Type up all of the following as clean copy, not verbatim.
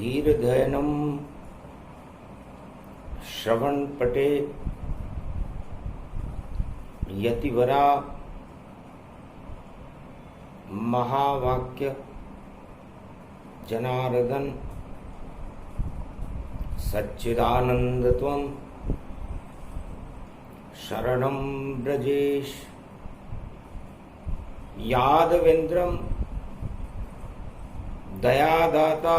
धीरधैनम श्रवणपटे यतिवरा महावाक्य जनार्दन सच्चिदानंदत्वं शरणं ब्रजेश यादवेन्द्रं दयादाता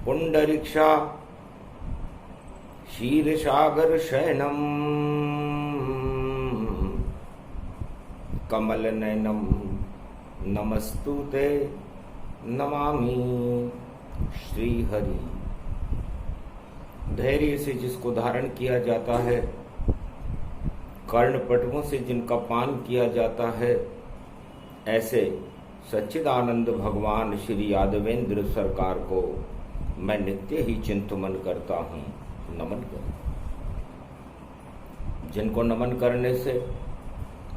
पुंडरीक्षा क्षीरसागर शयनम कमलनयनम नमस्तुते नमामि श्रीहरि। धैर्य से जिसको धारण किया जाता है, कर्णपटुओं से जिनका पान किया जाता है, ऐसे सच्चिदानंद भगवान श्री यादवेंद्र सरकार को मैं नित्य ही चिंतन करता हूँ, नमन करता। जिनको नमन करने से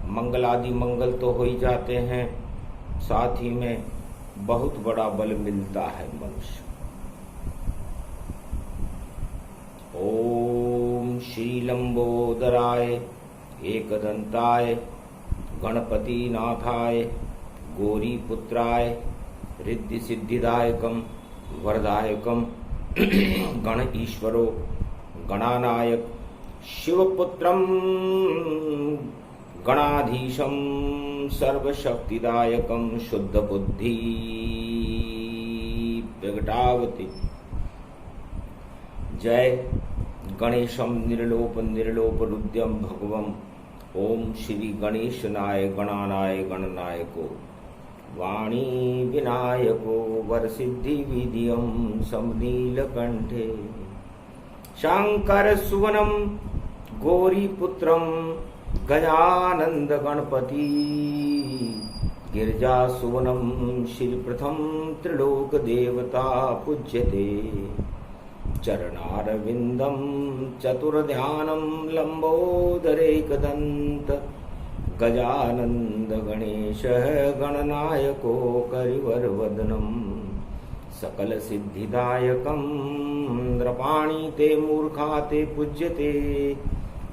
मंगल आदि मंगल तो हो ही जाते हैं, साथ ही में बहुत बड़ा बल मिलता है मनुष्य। ओम श्री लंबोदराय एकदंताय गणपति नाथाय गौरी पुत्राय रिद्धि सिद्धिदायकम वरदायकम गण ईश्वरो गणानायक शिवपुत्रम गणाधीशम सर्वशक्तिदायकम शुद्ध बुद्धि प्रगटावति। जय गणेशम निर्लोप निर्लोप रुद्यम भगवम। ओम श्री गणेशनाय गणानाय गणनायको वाणी विनायको वरसिद्धि विधियम समनीलकंठे शंकर सुवनम गौरीपुत्रम गजानंद गणपति गिरिजा सुवनम श्री प्रथम त्रिलोक देवता पूज्यते चरणारविंदम चतुर्ध्यानम लंबोदरेकदंत गजानंद गणेश गणनायको करिवरवदनम सकल सिद्धिदायकम नृपाणि ते मूर्खा ते पूज्यते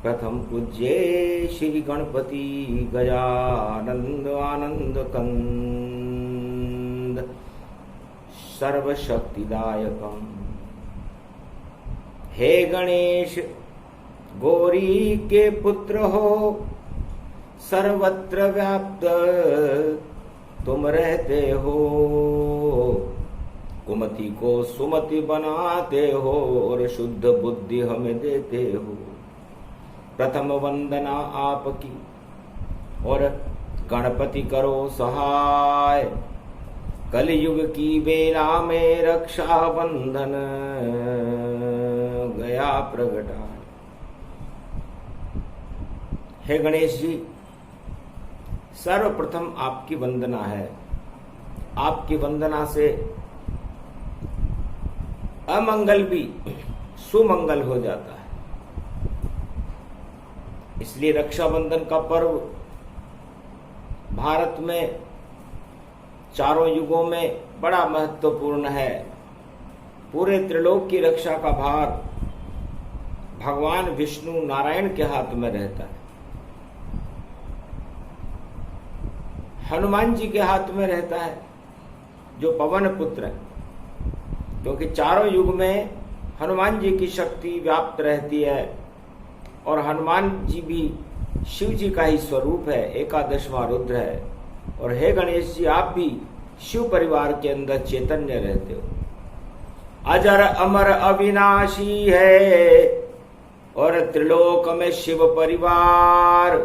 प्रथम पूज्ये श्री गणपति गजानंद आनंद कंद सर्वशक्तिदायकम। हे गणेश गौरी के पुत्र हो, सर्वत्र व्याप्त तुम रहते हो, कुमति को सुमति बनाते हो और शुद्ध बुद्धि हमें देते हो। प्रथम वंदना आपकी और गणपति करो सहाय, कलयुग की बेला में रक्षा बंधन गया प्रगटा। हे गणेश जी, सर्वप्रथम आपकी वंदना है। आपकी वंदना से अमंगल भी सुमंगल हो जाता है। इसलिए रक्षाबंधन का पर्व भारत में चारों युगों में बड़ा महत्वपूर्ण है। पूरे त्रिलोक की रक्षा का भार भगवान विष्णु नारायण के हाथ में रहता है, हनुमान जी के हाथ में रहता है जो पवन पुत्र है, क्योंकि चारों युग में हनुमान जी की शक्ति व्याप्त रहती है और हनुमान जी भी शिव जी का ही स्वरूप है, एकादशवां रुद्र है। और हे गणेश जी, आप भी शिव परिवार के अंदर चैतन्य रहते हो। अजर अमर अविनाशी है और त्रिलोक में शिव परिवार,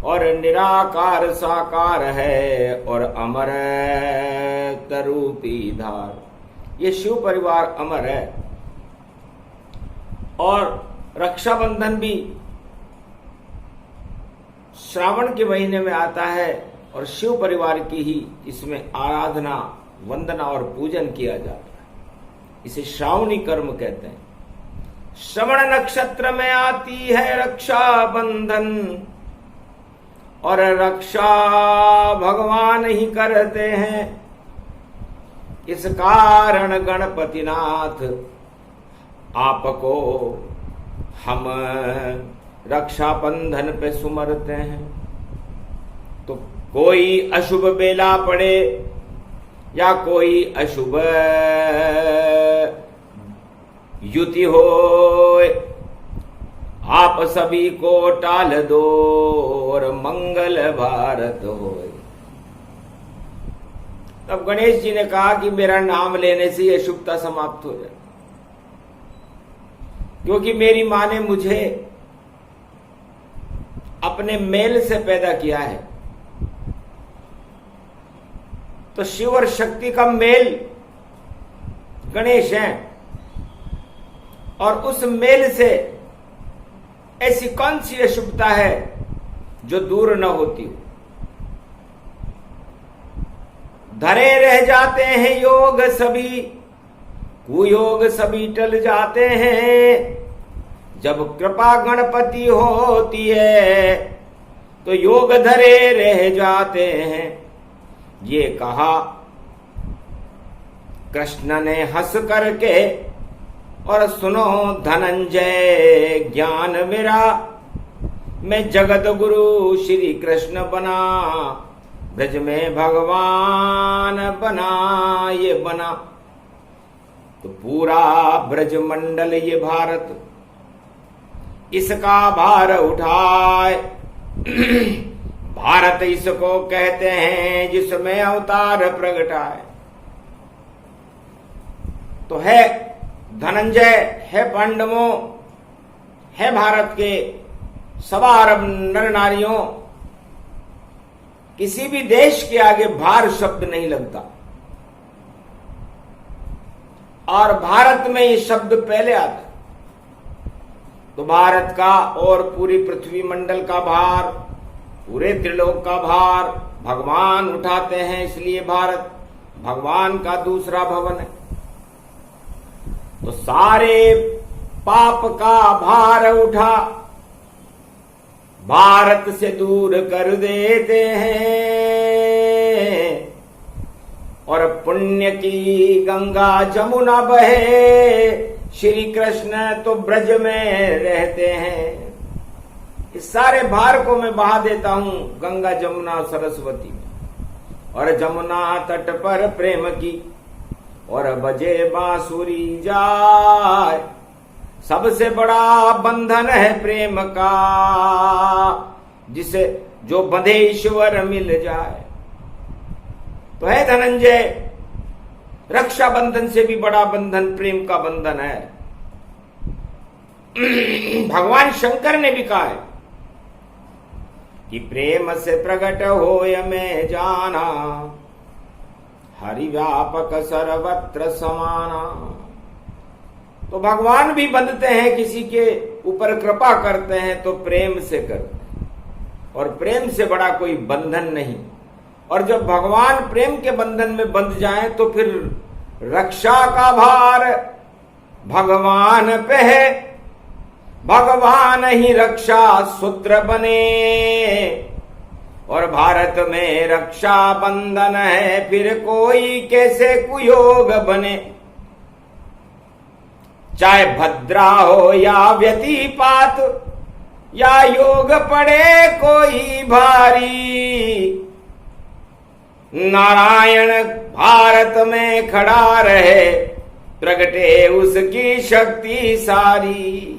और निराकार साकार है और अमर तरूपी धार। ये शिव परिवार अमर है। और रक्षाबंधन भी श्रावण के महीने में आता है और शिव परिवार की ही इसमें आराधना, वंदना और पूजन किया जाता है। इसे श्रावणी कर्म कहते हैं। श्रवण नक्षत्र में आती है रक्षा बंधन, और रक्षा भगवान ही करते हैं। इस कारण गणपतिनाथ आपको हम रक्षा बंधन पे सुमरते हैं। तो कोई अशुभ बेला पड़े या कोई अशुभ युति हो, आप सभी को टाल दो और मंगल भारत हो। तब गणेश जी ने कहा कि मेरा नाम लेने से ये अशुभता समाप्त हो जाए, क्योंकि मेरी मां ने मुझे अपने मेल से पैदा किया है। तो शिव और शक्ति का मेल गणेश है, और उस मेल से ऐसी कौन सी अशुभता है जो दूर न होती हो। धरे रह जाते हैं योग सभी, कुयोग सभी टल जाते हैं। जब कृपा गणपति होती है तो योग धरे रह जाते हैं। ये कहा कृष्ण ने हंस करके, और सुनो धनंजय ज्ञान मेरा, मैं जगत गुरु श्री कृष्ण बना, ब्रज में भगवान बना ये बना। तो पूरा ब्रज मंडल ये भारत इसका भार उठाए। भारत इसको कहते हैं जिसमें अवतार प्रगटाए। तो है धनंजय, है पांडवों, है भारत के सवा अरब नर नारियों, किसी भी देश के आगे भार शब्द नहीं लगता। और भारत में ये शब्द पहले आता। तो भारत का और पूरी पृथ्वी मंडल का भार, पूरे त्रिलोक का भार भगवान उठाते हैं, इसलिए भारत भगवान का दूसरा भवन है। तो सारे पाप का भार उठा भारत से दूर कर देते हैं, और पुण्य की गंगा जमुना बहे, श्री कृष्ण तो ब्रज में रहते हैं। इस सारे भार को मैं बहा देता हूं गंगा जमुना सरस्वती में। और जमुना तट पर प्रेम की और बजे बांसुरी जाए। सबसे बड़ा बंधन है प्रेम का, जिसे जो बंधे ईश्वर मिल जाए। तो है धनंजय, रक्षा बंधन से भी बड़ा बंधन प्रेम का बंधन है। भगवान शंकर ने भी कहा है कि प्रेम से प्रकट होय में जाना, हरि व्यापक सर्वत्र समाना। तो भगवान भी बंधते हैं, किसी के ऊपर कृपा करते हैं तो प्रेम से करते हैं, और प्रेम से बड़ा कोई बंधन नहीं। और जब भगवान प्रेम के बंधन में बंध जाएं तो फिर रक्षा का भार भगवान पे है। भगवान ही रक्षा सूत्र बने, और भारत में रक्षा बंधन है, फिर कोई कैसे कुयोग बने। चाहे भद्रा हो या व्यतिपात, या योग पड़े कोई भारी, नारायण भारत में खड़ा रहे, प्रगटे उसकी शक्ति सारी।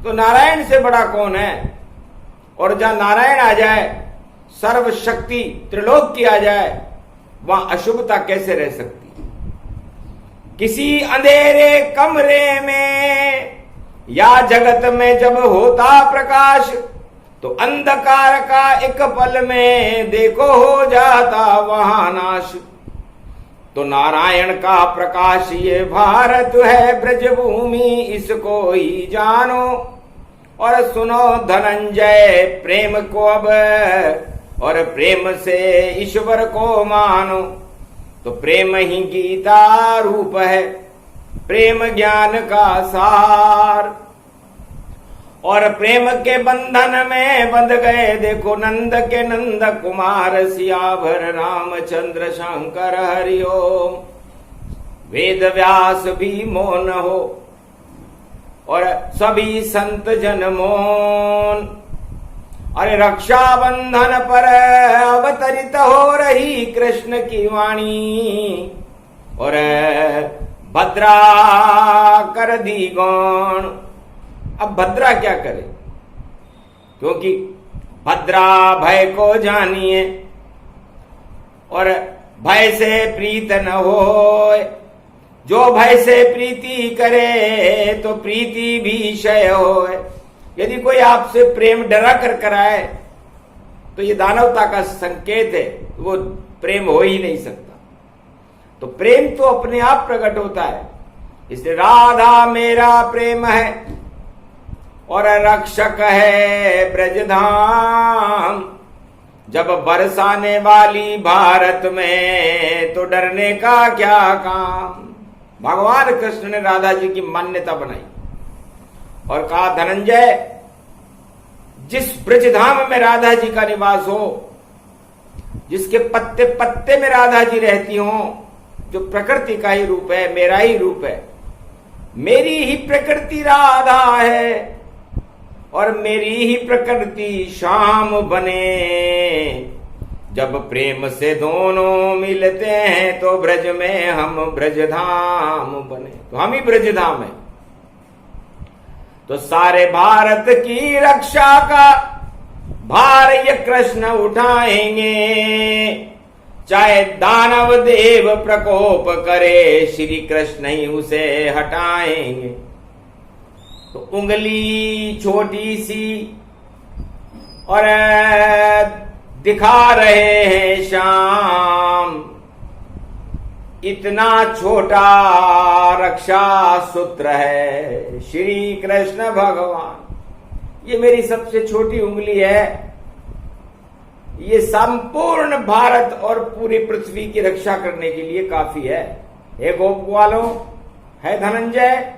तो नारायण से बड़ा कौन है? और जहां नारायण आ जाए, सर्व शक्ति त्रिलोक की आ जाए, वहां अशुभता कैसे रह सकती? किसी अंधेरे कमरे में या जगत में जब होता प्रकाश, तो अंधकार का एक पल में देखो हो जाता वहां नाश। तो नारायण का प्रकाश ये भारत है ब्रजभूमि, इसको ही जानो। और सुनो धनंजय प्रेम को अब, और प्रेम से ईश्वर को मानो। तो प्रेम ही गीता रूप है, प्रेम ज्ञान का सार। और प्रेम के बंधन में बंध गए देखो नंद के नंद कुमार, सियावर रामचंद्र शंकर हरिओम। वेद व्यास भी मौन हो और सभी संत जन मौन। अरे रक्षाबंधन पर अवतरित हो रही कृष्ण की वाणी और भद्रा कर दी गौण। अब भद्रा क्या करे, क्योंकि भद्रा भय को जानिए और भय से प्रीत न होए। जो भय से प्रीति करे तो प्रीति भी क्षय होए। यदि कोई आपसे प्रेम डरा कर कराए तो ये दानवता का संकेत है, वो प्रेम हो ही नहीं सकता। तो प्रेम तो अपने आप प्रकट होता है। इसलिए राधा मेरा प्रेम है और रक्षक है ब्रजधाम। जब बरसाने वाली भारत में तो डरने का क्या काम। भगवान कृष्ण ने राधा जी की मान्यता बनाई और कहा, धनंजय, जिस ब्रजधाम में राधा जी का निवास हो, जिसके पत्ते पत्ते में राधा जी रहती हो, जो प्रकृति का ही रूप है, मेरा ही रूप है, मेरी ही प्रकृति राधा है और मेरी ही प्रकृति श्याम बने। जब प्रेम से दोनों मिलते हैं तो ब्रज में हम ब्रजधाम बने। तो हम ही ब्रजधाम हैं। तो सारे भारत की रक्षा का भार ये कृष्ण उठाएंगे। चाहे दानव देव प्रकोप करे, श्री कृष्ण ही उसे हटाएंगे। तो उंगली छोटी सी और दिखा रहे हैं श्याम, इतना छोटा रक्षा सूत्र है श्री कृष्ण भगवान। ये मेरी सबसे छोटी उंगली है, ये संपूर्ण भारत और पूरी पृथ्वी की रक्षा करने के लिए काफी है। हे गोप वालों, है धनंजय,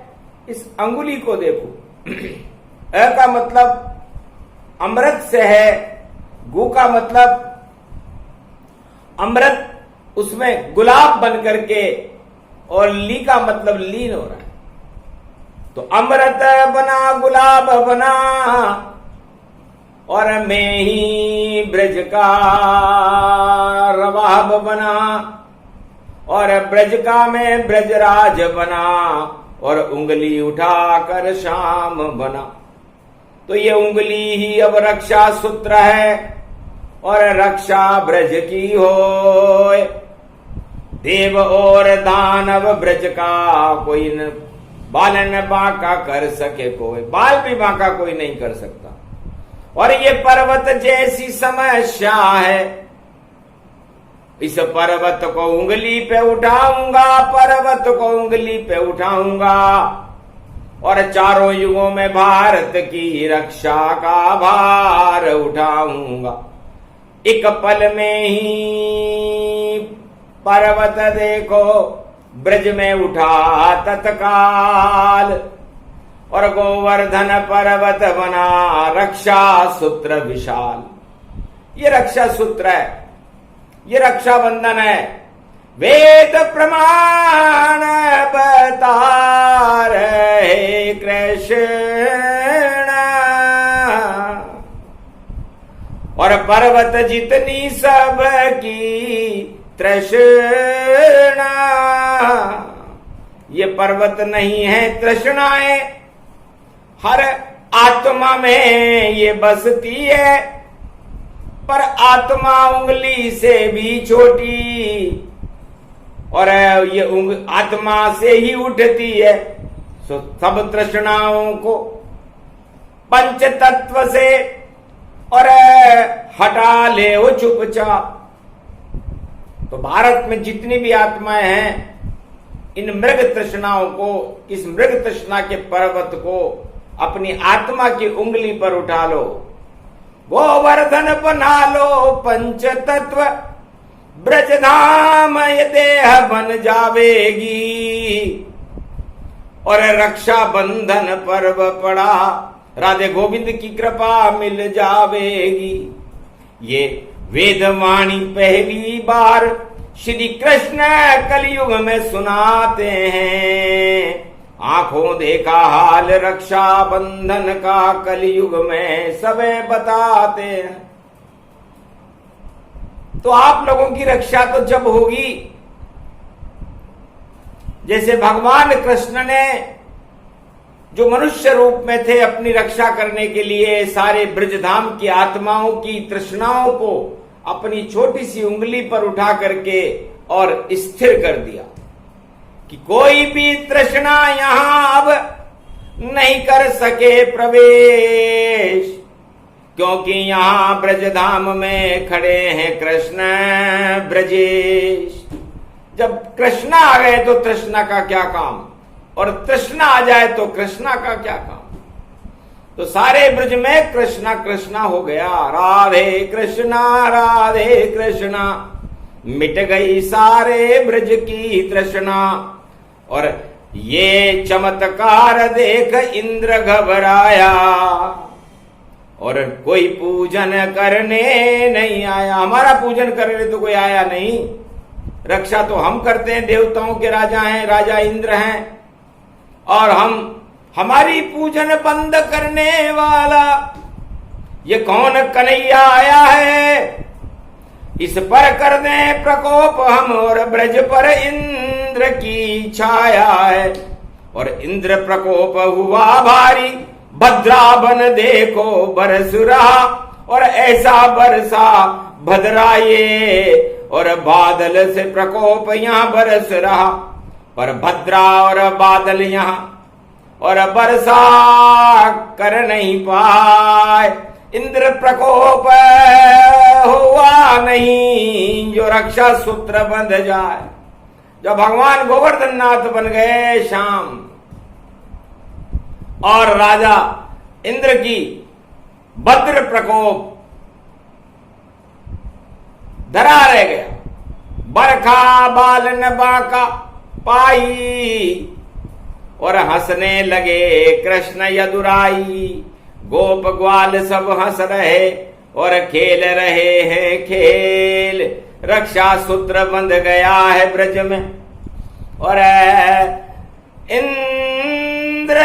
इस अंगुली को देखो। अ का मतलब अमृत से है, गु का मतलब अमृत उसमें गुलाब बन करके, और ली का मतलब लीन हो रहा है। तो अमृत बना गुलाब बना और मैं ही ब्रज का रवाब बना और ब्रज का मैं ब्रजराज बना और उंगली उठाकर श्याम बना। तो ये उंगली ही अब रक्षा सूत्र है और रक्षा ब्रज की होए। देव और दानव ब्रज का कोई न बालन बांका कर सके कोई, बाल भी बांका कोई नहीं कर सकता। और ये पर्वत जैसी समस्या है, इस पर्वत को उंगली पे उठाऊंगा, पर्वत को उंगली पे उठाऊंगा और चारों युगों में भारत की रक्षा का भार उठाऊंगा। एक पल में ही पर्वत देखो ब्रज में उठा तत्काल और गोवर्धन पर्वत बना रक्षा सूत्र विशाल। ये रक्षा सूत्र है, ये रक्षाबंधन है। वेद प्रमाण बता रहे कृष्ण और पर्वत जितनी सबकी तृष्णा। ये पर्वत नहीं है तृष्णाएं, हर आत्मा में ये बसती है, पर आत्मा उंगली से भी छोटी और ये आत्मा से ही उठती है। सो सब तृष्णाओं को पंच तत्व से और हटा ले वो चुपचाप। तो भारत में जितनी भी आत्माएं हैं, इन मृग तृष्णाओं को, इस मृग तृष्णा के पर्वत को अपनी आत्मा की उंगली पर उठा लो, गोवर्धन बना लो पंच तत्व, ब्रजधाम ये देह बन जावेगी और रक्षा बंधन पर्व पड़ा, राधे गोविंद की कृपा मिल जावेगी। ये वेदवाणी पहली बार श्री कृष्ण कलयुग में सुनाते हैं, आंखों देखा हाल रक्षा बंधन का कलयुग में सबे बताते हैं। तो आप लोगों की रक्षा तो जब होगी जैसे भगवान कृष्ण ने जो मनुष्य रूप में थे अपनी रक्षा करने के लिए सारे ब्रजधाम की आत्माओं की तृष्णाओं को अपनी छोटी सी उंगली पर उठा करके और स्थिर कर दिया कि कोई भी तृष्णा यहां अब नहीं कर सके प्रवेश, क्योंकि यहां ब्रजधाम में खड़े हैं कृष्ण ब्रजेश। जब कृष्ण आ गए तो तृष्णा का क्या काम, और तृष्णा आ जाए तो कृष्णा का क्या काम। तो सारे ब्रज में कृष्णा कृष्णा हो गया, राधे कृष्णा मिट गई सारे ब्रज की तृष्णा। और ये चमत्कार देख इंद्र घबराया और कोई पूजन करने नहीं आया। हमारा पूजन करने तो कोई आया नहीं, रक्षा तो हम करते हैं, देवताओं के राजा हैं, राजा इंद्र हैं, और हमारी पूजन बंद करने वाला ये कौन कन्हैया आया है, इस पर कर दें प्रकोप हम, और ब्रज पर इंद्र की छाया है। और इंद्र प्रकोप हुआ भारी, भद्रा बन देखो बरस रहा, और ऐसा बरसा भद्रा ये, और बादल से प्रकोप यहां बरस रहा, पर भद्रा और बादल यहां और बरसा कर नहीं पाए। इंद्र प्रकोप हुआ नहीं जो रक्षा सूत्र बंध जाए। जब भगवान गोवर्धन नाथ बन गए शाम, और राजा इंद्र की भद्र प्रकोप धरा रह गया, बरखा बालन बाका पाई, और हंसने लगे कृष्ण यदुराई। गोप ग्वाल सब हंस रहे और खेल रहे हैं खेल, रक्षा सूत्र बंध गया है ब्रज में। और इंद्र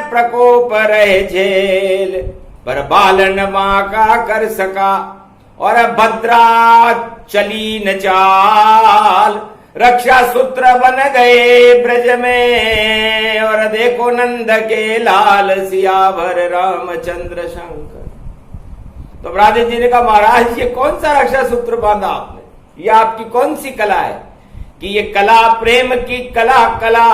प्रकोप रहे झेल, पर बालन मां का कर सका, और भद्रा चली न चाल, रक्षा सूत्र बन गए ब्रज में। और देखो नंद के लाल सियावर रामचंद्र शंकर। तो राधे जी ने कहा, महाराज ये कौन सा रक्षा सूत्र बांधा आपने, ये आपकी कौन सी कला है कि ये कला प्रेम की कला,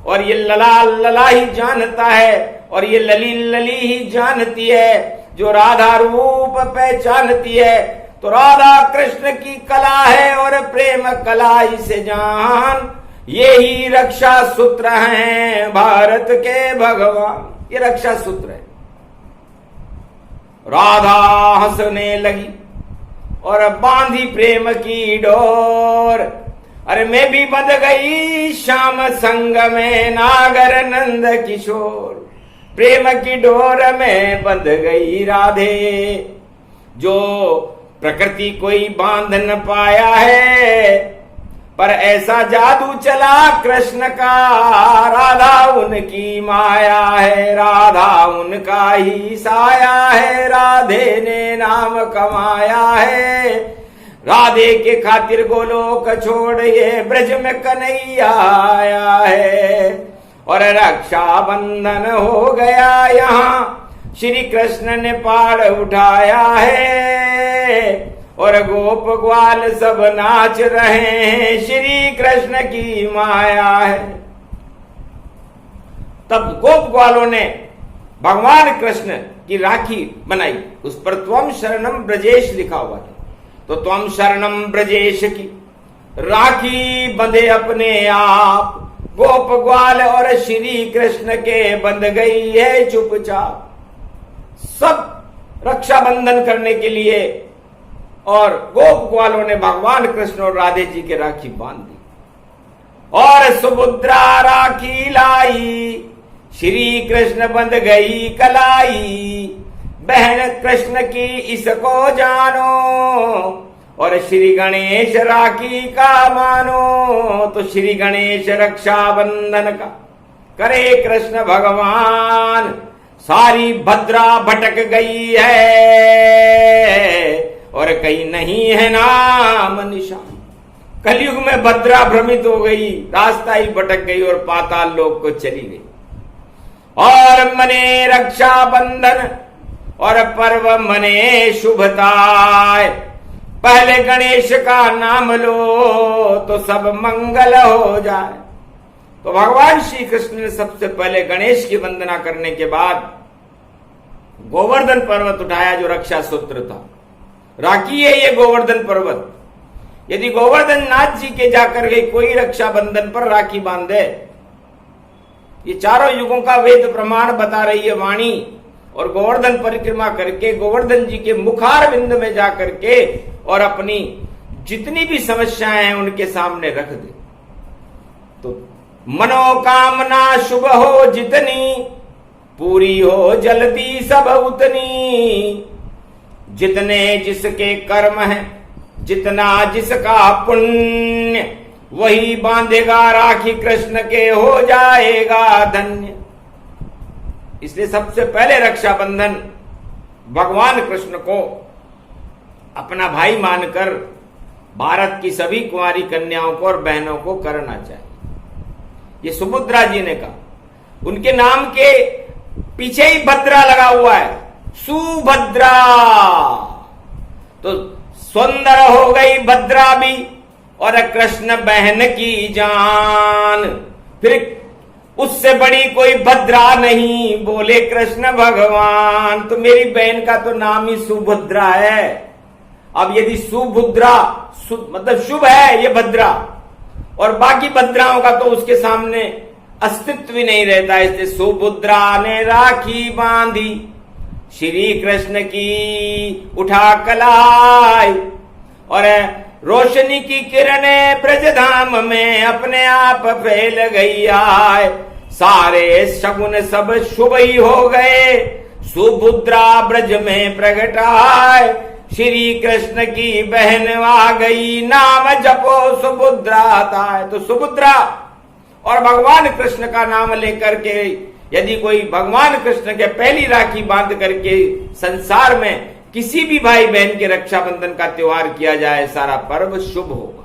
और ये लला ही जानता है, और ये लली ही जानती है, जो राधा रूप पहचानती है। तो राधा कृष्ण की कला है और प्रेम कला इसे जान, ये ही रक्षा सूत्र हैं भारत के भगवान, ये रक्षा सूत्र है। राधा हंसने लगी और बांधी प्रेम की डोर, अरे मैं भी बंध गई श्याम संग में नागर नंद किशोर। प्रेम की डोर में बंध गई राधे, जो प्रकृति कोई बांध न पाया है, पर ऐसा जादू चला कृष्ण का, राधा उनकी माया है, राधा उनका ही साया है, राधे ने नाम कमाया है। राधे के खातिर गोलोक छोड़ ये ब्रज में कन्हैया आया है, और रक्षा बंधन हो गया यहाँ श्री कृष्ण ने पाड़ उठाया है, और गोप ग्वाल सब नाच रहे हैं, श्री कृष्ण की माया है। तब गोप ग्वालों ने भगवान कृष्ण की राखी बनाई, उस पर त्वम शरणम ब्रजेश लिखा हुआ था। तो त्वम शरणम ब्रजेश की राखी बंधे अपने आप, गोप ग्वाल और श्री कृष्ण के बंध गई है चुपचाप। सब रक्षा बंधन करने के लिए, और गोप ग्वालों ने भगवान कृष्ण और राधे जी के राखी बांध दी, और सुभद्रा राखी लाई, श्री कृष्ण बंध गई कलाई। बहन कृष्ण की इसको जानो, और श्री गणेश राखी का मानो, तो श्री गणेश रक्षाबंधन का करे कृष्ण भगवान। सारी भद्रा भटक गई है और कहीं नहीं है नाम निशान। कलयुग में भद्रा भ्रमित हो गई, रास्ता ही भटक गई और पाताल लोक को चली गई। और मने रक्षाबंधन और पर्व मने शुभताय, पहले गणेश का नाम लो तो सब मंगल हो जाए। तो भगवान श्री कृष्ण ने सबसे पहले गणेश की वंदना करने के बाद गोवर्धन पर्वत उठाया, जो रक्षा सूत्र था। राखी है ये गोवर्धन पर्वत। यदि गोवर्धन नाथ जी के जाकर के कोई रक्षाबंधन पर राखी बांधे, ये चारों युगों का वेद प्रमाण बता रही है वाणी, और गोवर्धन परिक्रमा करके गोवर्धन जी के मुखार बिंद में जाकर के और अपनी जितनी भी समस्याएं हैं उनके सामने रख दे, तो मनोकामना शुभ हो जितनी, पूरी हो जल्दी सब उतनी। जितने जिसके कर्म है, जितना जिसका पुण्य, वही बांधेगा राखी कृष्ण के हो जाएगा धन्य। इसलिए सबसे पहले रक्षाबंधन भगवान कृष्ण को अपना भाई मानकर भारत की सभी कुंवारी कन्याओं को और बहनों को करना चाहिए। ये सुभद्रा जी ने कहा। उनके नाम के पीछे ही भद्रा लगा हुआ है, सुभद्रा। तो सुंदर हो गई भद्रा भी और कृष्ण बहन की जान, फिर उससे बड़ी कोई भद्रा नहीं, बोले कृष्ण भगवान। तो मेरी बहन का तो नाम ही सुभद्रा है। अब यदि सुभद्रा मतलब शुभ है ये भद्रा, और बाकी भद्राओं का तो उसके सामने अस्तित्व ही नहीं रहता। इसलिए सुभद्रा ने राखी बांधी, श्री कृष्ण की उठा कलाई, और रोशनी की किरणें ब्रजधाम में अपने आप फैल गई आए। सारे शगुन सब शुभ ही हो गए, सुभद्रा ब्रज में प्रगट आए। श्री कृष्ण की बहन आ गई, नाम जपो सुभद्रा ताय। तो सुभद्रा और भगवान कृष्ण का नाम लेकर के यदि कोई भगवान कृष्ण के पहली राखी बांध करके संसार में किसी भी भाई बहन के रक्षाबंधन का त्योहार किया जाए, सारा पर्व शुभ होगा।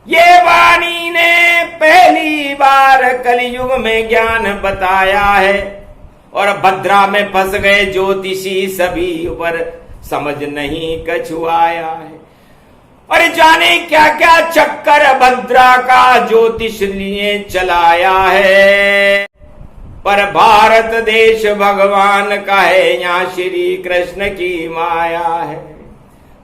ये वाणी ने पहली बार कलयुग में ज्ञान बताया है, और भद्रा में फंस गए ज्योतिषी सभी, पर समझ नहीं कछुआया है। और जाने क्या क्या चक्कर भद्रा का ज्योतिष लिए चलाया है, पर भारत देश भगवान का है, यहाँ श्री कृष्ण की माया है।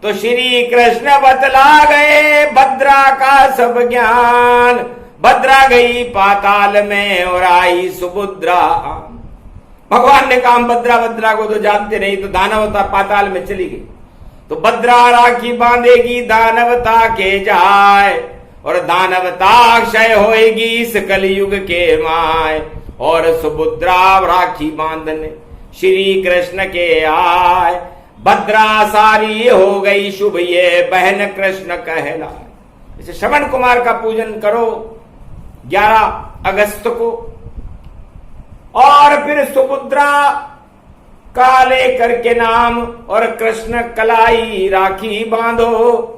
तो श्री कृष्ण बतला गए भद्रा का सब ज्ञान। भद्रा गई पाताल में और आई सुभद्रा। भगवान ने कहा भद्रा को तो जानते नहीं, तो दानवता पाताल में चली गई। तो भद्रा राखी बांधेगी दानवता के जाए, और दानवता क्षय होएगी इस कलयुग के माय। और सुभद्रा राखी बांधने श्री कृष्ण के आए, भद्रा सारी हो गई शुभ ये बहन कृष्ण कहलाए। इसे श्रवण कुमार का पूजन करो 11 अगस्त को, और फिर सुभद्रा का लेकर के नाम और कृष्ण कलाई राखी बांधो,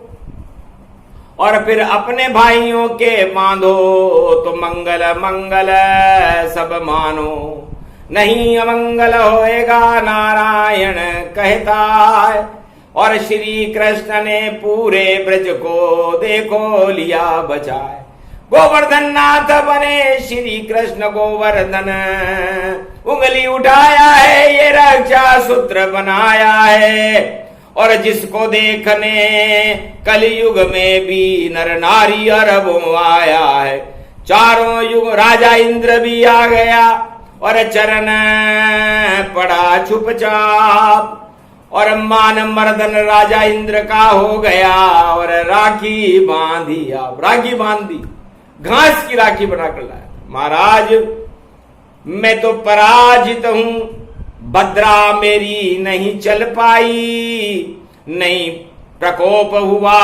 और फिर अपने भाइयों के बांधो। तो मंगल मंगल सब मानो, नहीं अमंगल होएगा नारायण कहता है। और श्री कृष्ण ने पूरे ब्रज को देखो लिया बचाए। गोवर्धन नाथ बने श्री कृष्ण गोवर्धन, उंगली उठाया है ये रक्षा सूत्र बनाया है। और जिसको देखने कलयुग में भी नर नारी अरबों आया है। चारों युग राजा इंद्र भी आ गया, और चरण पड़ा चुपचाप, और मान मर्दन राजा इंद्र का हो गया। और राखी बांधी, आप राखी बांधी, घास की राखी बनाकर लाया। महाराज मैं तो पराजित हूं, भद्रा मेरी नहीं चल पाई, नहीं प्रकोप हुआ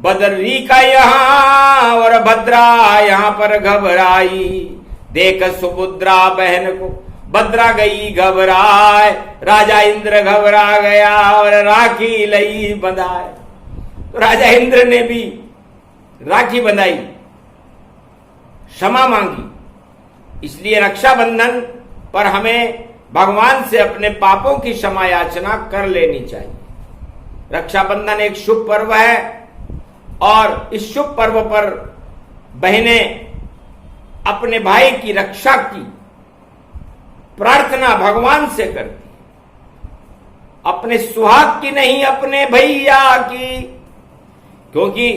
बदरी का यहाँ, और भद्रा यहाँ पर घबराई। देख सुभद्रा बहन को भद्रा गई घबराए, राजा इंद्र घबरा गया और राखी लई बंधाए। तो राजा इंद्र ने भी राखी बंधाई, क्षमा मांगी। इसलिए रक्षाबंधन पर हमें भगवान से अपने पापों की क्षमा याचना कर लेनी चाहिए। रक्षाबंधन एक शुभ पर्व है और इस शुभ पर्व पर बहनें अपने भाई की रक्षा की प्रार्थना भगवान से करती, अपने सुहाग की नहीं, अपने भैया की, क्योंकि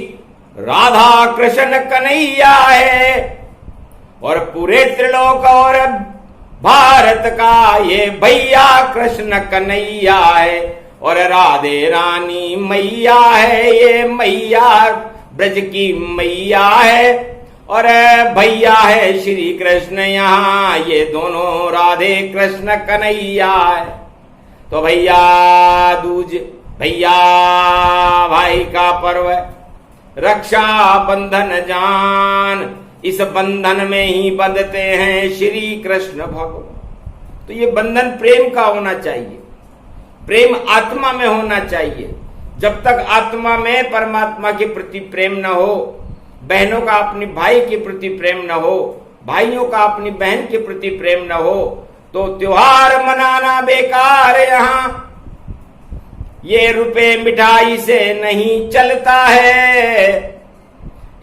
राधा कृष्ण कन्हैया है और पूरे त्रिलोक और भारत का ये भैया कृष्ण कन्हैया है, और राधे रानी मैया है, ये मैया ब्रज की मैया है, और भैया है श्री कृष्ण यहाँ, ये दोनों राधे कृष्ण कन्हैया है। तो भैया दूज, भैया भाई का पर्व है, रक्षा बंधन जान, इस बंधन में ही बंधते हैं श्री कृष्ण भगवान। तो ये बंधन प्रेम का होना चाहिए, प्रेम आत्मा में होना चाहिए। जब तक आत्मा में परमात्मा के प्रति प्रेम न हो, बहनों का अपनी भाई के प्रति प्रेम न हो, भाइयों का अपनी बहन के प्रति प्रेम न हो, तो त्योहार मनाना बेकार। यहाँ ये रुपए मिठाई से नहीं चलता है,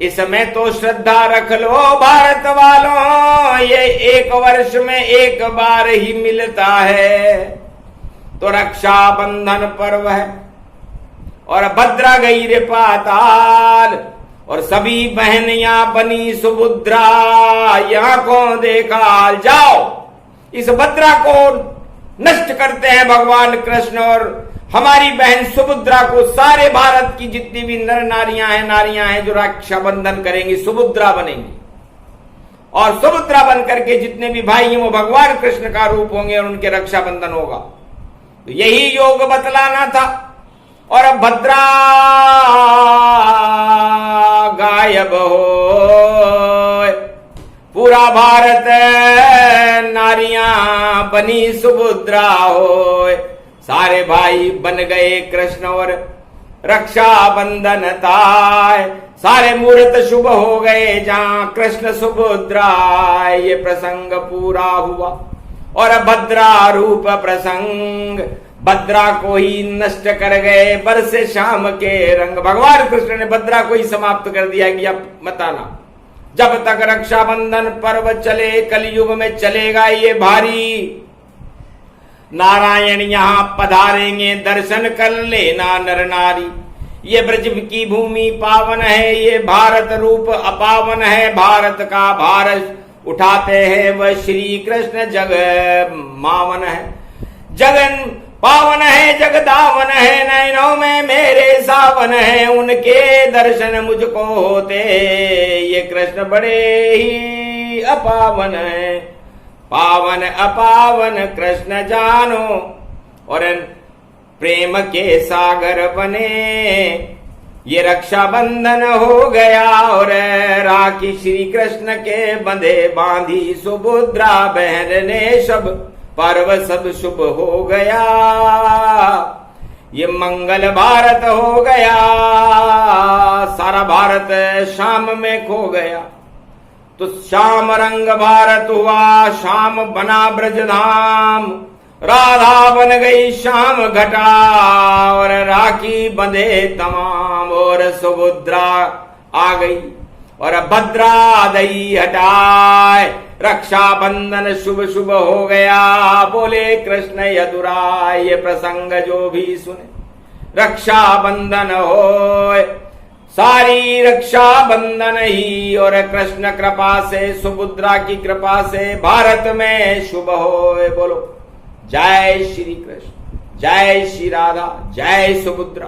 इसमें तो श्रद्धा रख लो भारत वालों, ये एक वर्ष में एक बार ही मिलता है। तो रक्षा बंधन पर्व है और भद्रा गई रे पाताल, और सभी बहनियां बनी सुभद्रा, यहाँ को देखा जाओ इस भद्रा को नष्ट करते हैं भगवान कृष्ण, और हमारी बहन सुभद्रा को सारे भारत की जितनी भी नर नारियां हैं जो रक्षाबंधन करेंगी सुभद्रा बनेंगी, और सुभद्रा बन करके जितने भी भाई हैं वो भगवान कृष्ण का रूप होंगे और उनके रक्षाबंधन होगा। तो यही योग बतलाना था। और अब भद्रा गायब हो, पूरा भारत नारियां बनी सुभद्रा हो, सारे भाई बन गए कृष्ण और रक्षा बंधन ताय, सारे मुहूर्त शुभ हो गए जहां कृष्ण सुभद्रा, ये प्रसंग पूरा हुआ। और भद्रा रूप प्रसंग, भद्रा को ही नष्ट कर गए बरसे शाम के रंग। भगवान कृष्ण ने भद्रा को ही समाप्त कर दिया कि अब मत आना, जब तक रक्षाबंधन पर्व चले कलयुग में चलेगा ये भारी। नारायण यहाँ पधारेंगे दर्शन कर लेना नर नारी, ये ब्रज की भूमि पावन है, ये भारत रूप अपावन है, भारत का भार उठाते हैं वह श्री कृष्ण जग मावन है, जगन पावन है जगदावन है, नैनों में मेरे सावन है, उनके दर्शन मुझको होते, ये कृष्ण बड़े ही अपावन है, पावन अपावन कृष्ण जानो, और प्रेम के सागर बने। ये रक्षाबंधन हो गया और राखी श्री कृष्ण के बंधे बांधी सुभद्रा बहन ने, सब पर्व सब शुभ हो गया, ये मंगल भारत हो गया, सारा भारत शाम में खो गया। तो श्याम रंग भारत हुआ, शाम बना ब्रजधाम, राधा बन गई श्याम घटा, और राखी बंधे तमाम, और सुभद्रा आ गई और भद्रा दई हटाए, रक्षा बंधन शुभ शुभ हो गया, बोले कृष्ण यदुराय। ये प्रसंग जो भी सुने रक्षा बंधन होए, सारी रक्षा बंधन ही, और कृष्ण कृपा से सुभद्रा की कृपा से भारत में शुभ होए। बोलो जय श्री कृष्ण, जय श्री राधा, जय सुभद्रा।